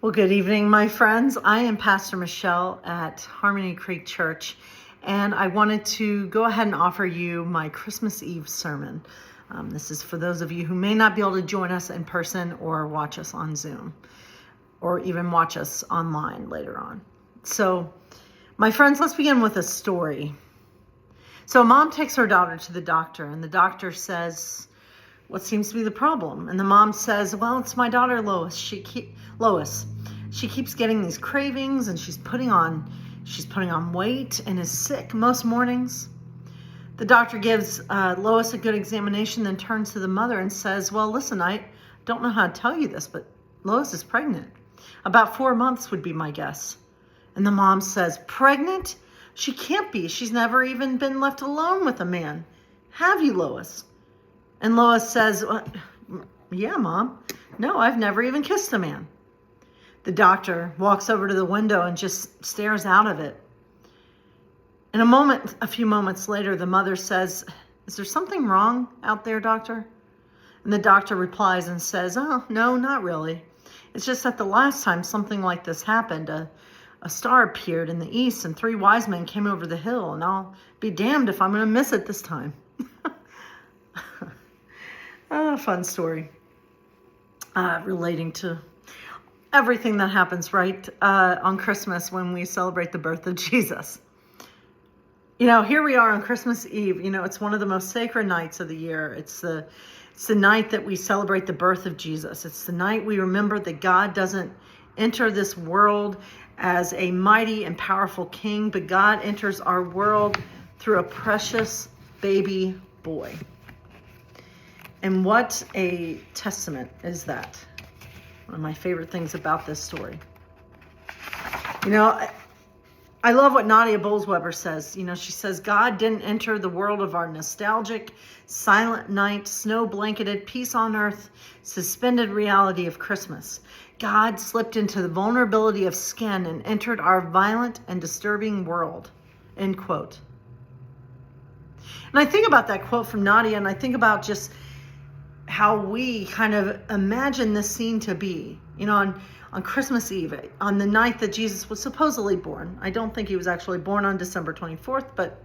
Well, good evening, my friends. I am Pastor Michelle at Harmony Creek Church, and I wanted to go ahead and offer you my Christmas Eve sermon. This is for those of you who may not be able to join us in person or watch us on Zoom, or even watch us online later on. So, my friends, let's begin with a story. So, a mom takes her daughter to the doctor, and the doctor says, "What seems to be the problem?" And the mom says, "Well, it's my daughter Lois. She keeps getting these cravings, and she's putting on weight and is sick most mornings." The doctor gives Lois a good examination, then turns to the mother and says, "Well, listen, I don't know how to tell you this, but Lois is pregnant. About 4 months would be my guess." And the mom says, "Pregnant? She can't be. She's never even been left alone with a man. Have you, Lois?" And Lois says, "Yeah, Mom. No, I've never even kissed a man." The doctor walks over to the window and just stares out of it. In a few moments later, the mother says, "Is there something wrong out there, doctor?" And the doctor replies and says, "Oh, no, not really. It's just that the last time something like this happened, a star appeared in the east and 3 wise men came over the hill, and I'll be damned if I'm going to miss it this time." Fun story relating to everything that happens right on Christmas when we celebrate the birth of Jesus. Here we are on Christmas Eve. It's one of the most sacred nights of the year. It's the night that we celebrate the birth of Jesus. It's the night we remember that God doesn't enter this world as a mighty and powerful king, but God enters our world through a precious baby boy. And what a testament is that? One of my favorite things about this story. I love what Nadia Bolz-Weber says. She says, "God didn't enter the world of our nostalgic, silent night, snow-blanketed, peace on earth, suspended reality of Christmas. God slipped into the vulnerability of skin and entered our violent and disturbing world." End quote. And I think about that quote from Nadia, and I think about just how we kind of imagine this scene to be, on Christmas Eve, on the night that Jesus was supposedly born. I don't think he was actually born on December 24th, but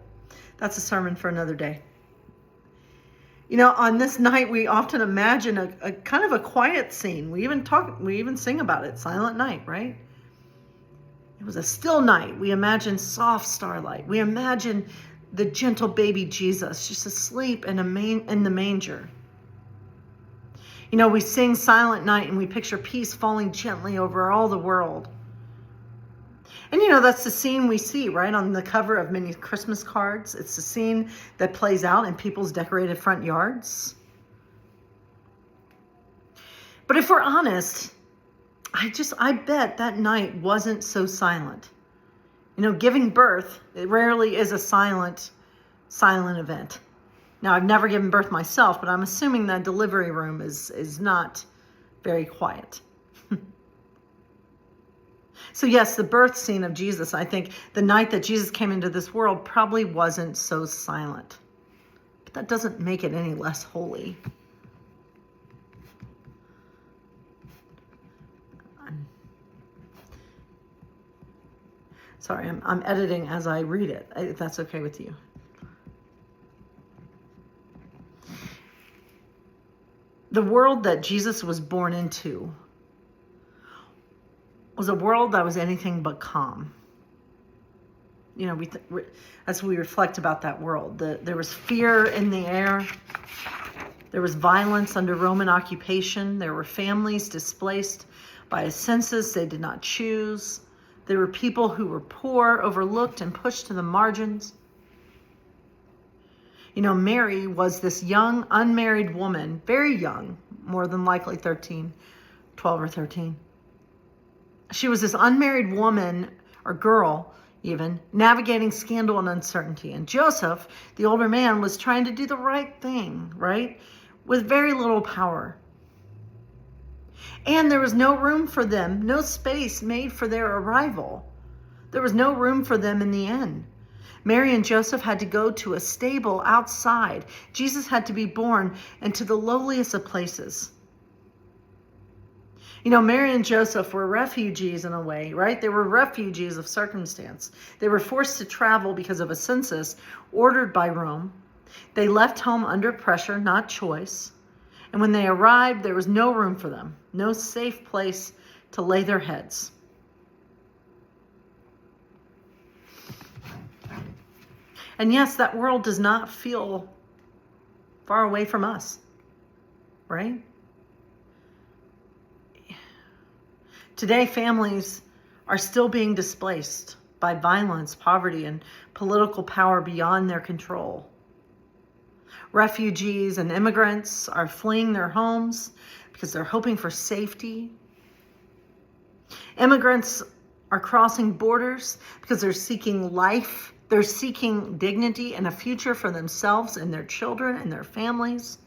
that's a sermon for another day. On this night, we often imagine a kind of a quiet scene. We even sing about it, Silent Night, right? It was a still night. We imagine soft starlight. We imagine the gentle baby Jesus just asleep in the manger. We sing Silent Night and we picture peace falling gently over all the world. And that's the scene we see, right, on the cover of many Christmas cards. It's the scene that plays out in people's decorated front yards. But if we're honest, I bet that night wasn't so silent. Giving birth, it rarely is a silent event. Now, I've never given birth myself, but I'm assuming that delivery room is not very quiet. So yes, the birth scene of Jesus, I think the night that Jesus came into this world probably wasn't so silent. But that doesn't make it any less holy. Sorry, I'm editing as I read it, if that's okay with you. The world that Jesus was born into was a world that was anything but calm. As we reflect about that world, there was fear in the air. There was violence under Roman occupation. There were families displaced by a census they did not choose. There were people who were poor, overlooked, and pushed to the margins. Mary was this young, unmarried woman, very young, more than likely 12 or 13. She was this unmarried woman, or girl even, navigating scandal and uncertainty. And Joseph, the older man, was trying to do the right thing, right? With very little power. And there was no room for them, no space made for their arrival. There was no room for them in the inn. Mary and Joseph had to go to a stable outside. Jesus had to be born into the lowliest of places. You know, Mary and Joseph were refugees in a way, right? They were refugees of circumstance. They were forced to travel because of a census ordered by Rome. They left home under pressure, not choice. And when they arrived, there was no room for them, no safe place to lay their heads. And yes, that world does not feel far away from us, right? Today, families are still being displaced by violence, poverty, and political power beyond their control. Refugees and immigrants are fleeing their homes because they're hoping for safety. Immigrants are crossing borders because they're seeking life. They're seeking dignity and a future for themselves and their children and their families.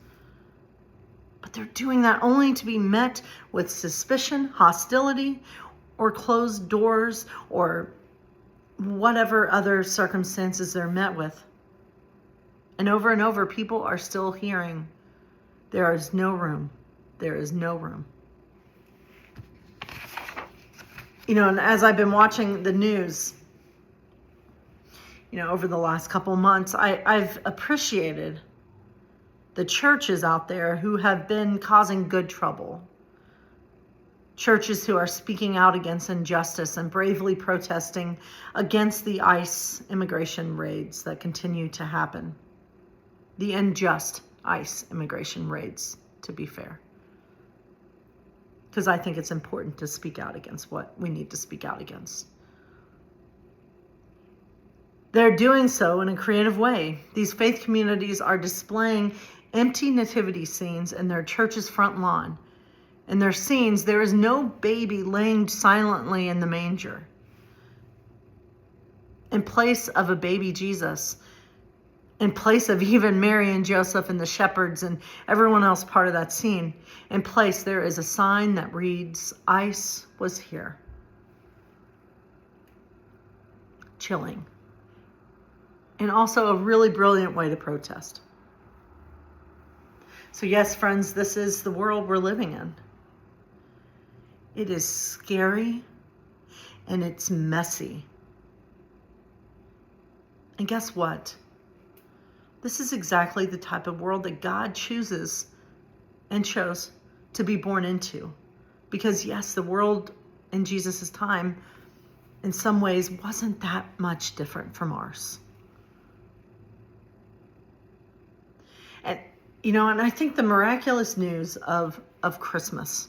But they're doing that only to be met with suspicion, hostility, or closed doors, or whatever other circumstances they're met with. And over, people are still hearing, there is no room. There is no room. You know, and as I've been watching the news, you know, over the last couple months, I've appreciated the churches out there who have been causing good trouble. Churches who are speaking out against injustice and bravely protesting against the ICE immigration raids that continue to happen. The unjust ICE immigration raids, to be fair. Because I think it's important to speak out against what we need to speak out against. They're doing so in a creative way. These faith communities are displaying empty nativity scenes in their church's front lawn. In their scenes, there is no baby laying silently in the manger. In place of a baby Jesus, in place of even Mary and Joseph and the shepherds and everyone else part of that scene, in place there is a sign that reads, "ICE was here." Chilling. And also a really brilliant way to protest. So yes, friends, this is the world we're living in. It is scary and it's messy. And guess what? This is exactly the type of world that God chooses and chose to be born into. Because yes, the world in Jesus' time in some ways wasn't that much different from ours. And you know, and I think the miraculous news of Christmas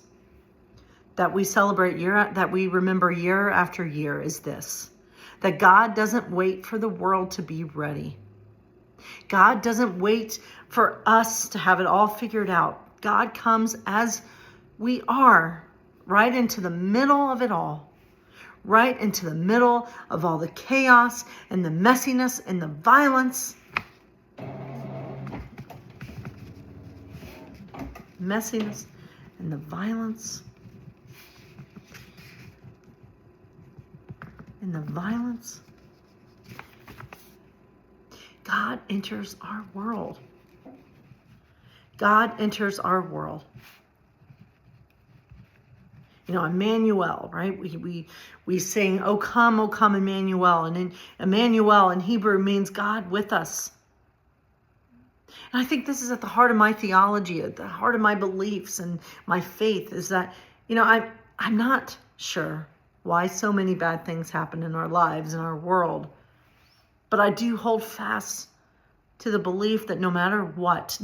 that we celebrate that we remember year after year is this: that God doesn't wait for the world to be ready. God doesn't wait for us to have it all figured out. God comes as we are, right into the middle of it all, right into the middle of all the chaos and the messiness and the violence. Messiness and the violence. And the violence. God enters our world. God enters our world. You know, Emmanuel, right? We sing, O come, Emmanuel." And Emmanuel in Hebrew means God with us. And I think this is at the heart of my theology, at the heart of my beliefs and my faith, is that, you know, I'm not sure why so many bad things happen in our lives, in our world. But I do hold fast to the belief that no matter what,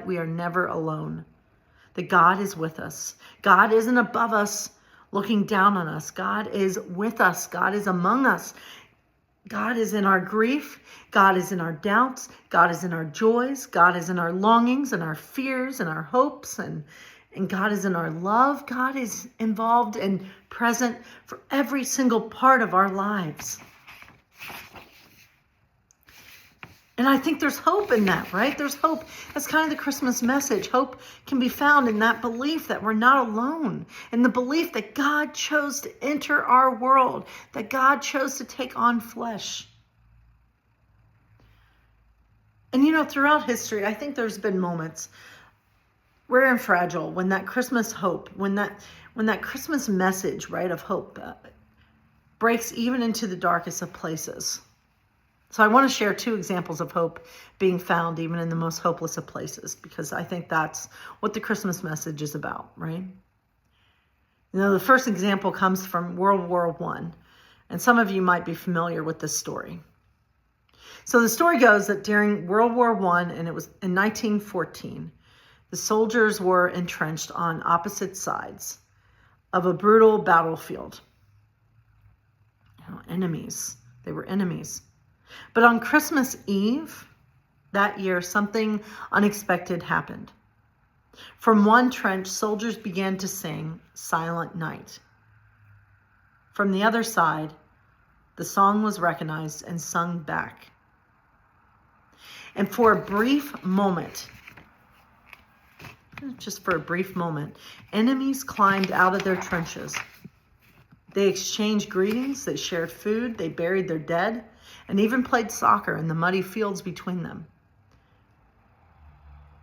we are never alone. That God is with us. God isn't above us, looking down on us. God is with us. God is among us. God is in our grief. God is in our doubts. God is in our joys. God is in our longings and our fears and our hopes. And God is in our love. God is involved and present for every single part of our lives. And I think there's hope in that, right? There's hope. That's kind of the Christmas message. Hope can be found in that belief that we're not alone, in the belief that God chose to enter our world, that God chose to take on flesh. And you know, throughout history, I think there's been moments rare and fragile when that Christmas hope, when that Christmas message, right, of hope breaks even into the darkest of places. So I want to share 2 examples of hope being found even in the most hopeless of places, because I think that's what the Christmas message is about, right? The first example comes from World War I, and some of you might be familiar with this story. So the story goes that during World War I, and it was in 1914, the soldiers were entrenched on opposite sides of a brutal battlefield. Enemies. They were enemies. But on Christmas Eve that year, something unexpected happened. From one trench, soldiers began to sing Silent Night. From the other side, the song was recognized and sung back. And for a brief moment, just for a brief moment, enemies climbed out of their trenches. They exchanged greetings, they shared food, they buried their dead, and even played soccer in the muddy fields between them.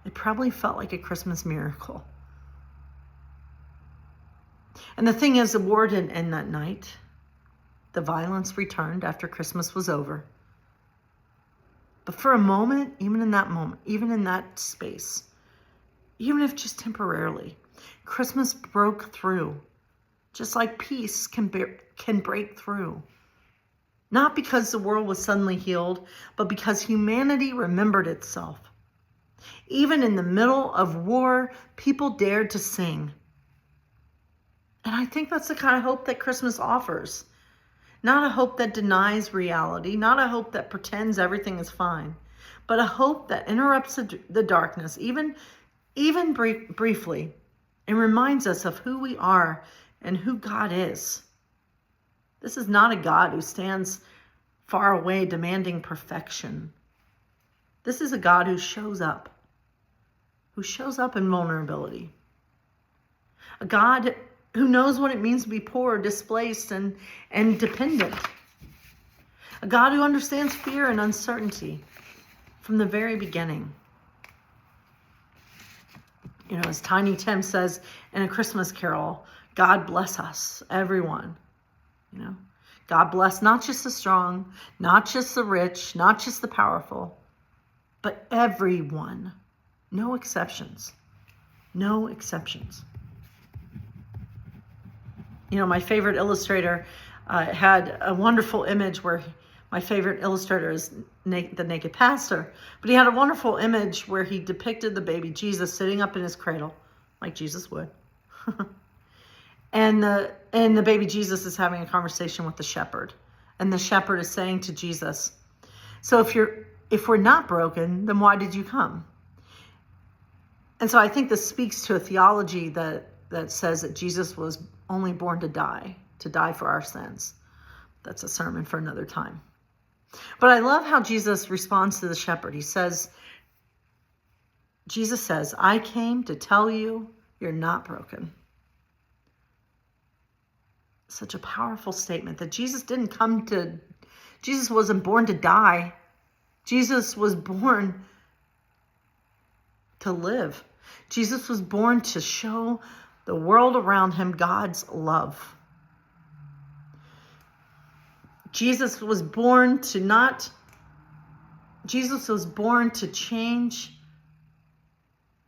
It probably felt like a Christmas miracle. And the thing is, the war didn't end that night. The violence returned after Christmas was over. But for a moment, even in that space, even if just temporarily, Christmas broke through. Just like peace can break through. Not because the world was suddenly healed, but because humanity remembered itself. Even in the middle of war, people dared to sing. And I think that's the kind of hope that Christmas offers. Not a hope that denies reality, not a hope that pretends everything is fine, but a hope that interrupts the darkness, even briefly, and reminds us of who we are and who God is. This is not a God who stands far away demanding perfection. This is a God who shows up in vulnerability. A God who knows what it means to be poor, displaced, and dependent. A God who understands fear and uncertainty from the very beginning. As Tiny Tim says in A Christmas Carol, God bless us, everyone. God bless not just the strong, not just the rich, not just the powerful, but everyone. No exceptions. No exceptions. My favorite illustrator had a wonderful image where my favorite illustrator is the Naked Pastor, but he had a wonderful image where he depicted the baby Jesus sitting up in his cradle, like Jesus would. And the baby Jesus is having a conversation with the shepherd. And the shepherd is saying to Jesus, so if we're not broken, then why did you come? And so I think this speaks to a theology that says that Jesus was only born to die for our sins. That's a sermon for another time. But I love how Jesus responds to the shepherd. Jesus says, I came to tell you you're not broken. Such a powerful statement that Jesus wasn't born to die. Jesus was born to live. Jesus was born to show the world around him God's love. Jesus was born to change,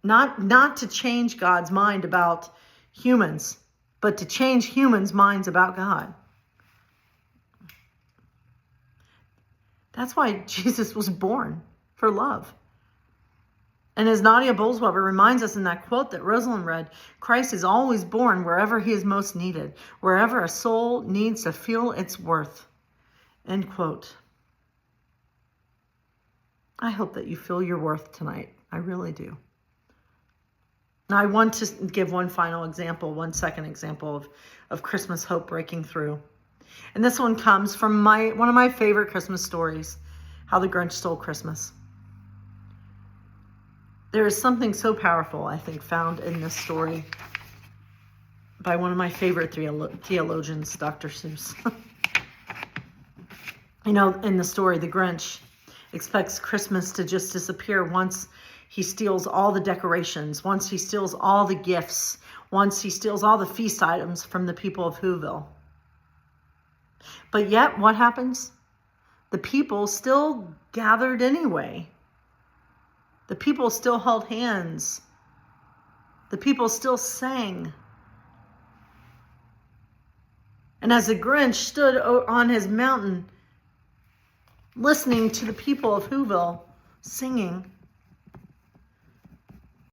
not to change God's mind about humans, but to change humans' minds about God. That's why Jesus was born, for love. And as Nadia Bolz-Weber reminds us in that quote that Rosalind read, Christ is always born wherever he is most needed, wherever a soul needs to feel its worth. End quote. I hope that you feel your worth tonight. I really do. Now, I want to give one second example of Christmas hope breaking through. And this one comes from one of my favorite Christmas stories, How the Grinch Stole Christmas. There is something so powerful, I think, found in this story by one of my favorite theologians, Dr. Seuss. In the story, the Grinch expects Christmas to just disappear once he steals all the decorations, once he steals all the gifts, once he steals all the feast items from the people of Whoville. But yet, what happens? The people still gathered anyway. The people still held hands. The people still sang. And as the Grinch stood on his mountain, listening to the people of Whoville singing,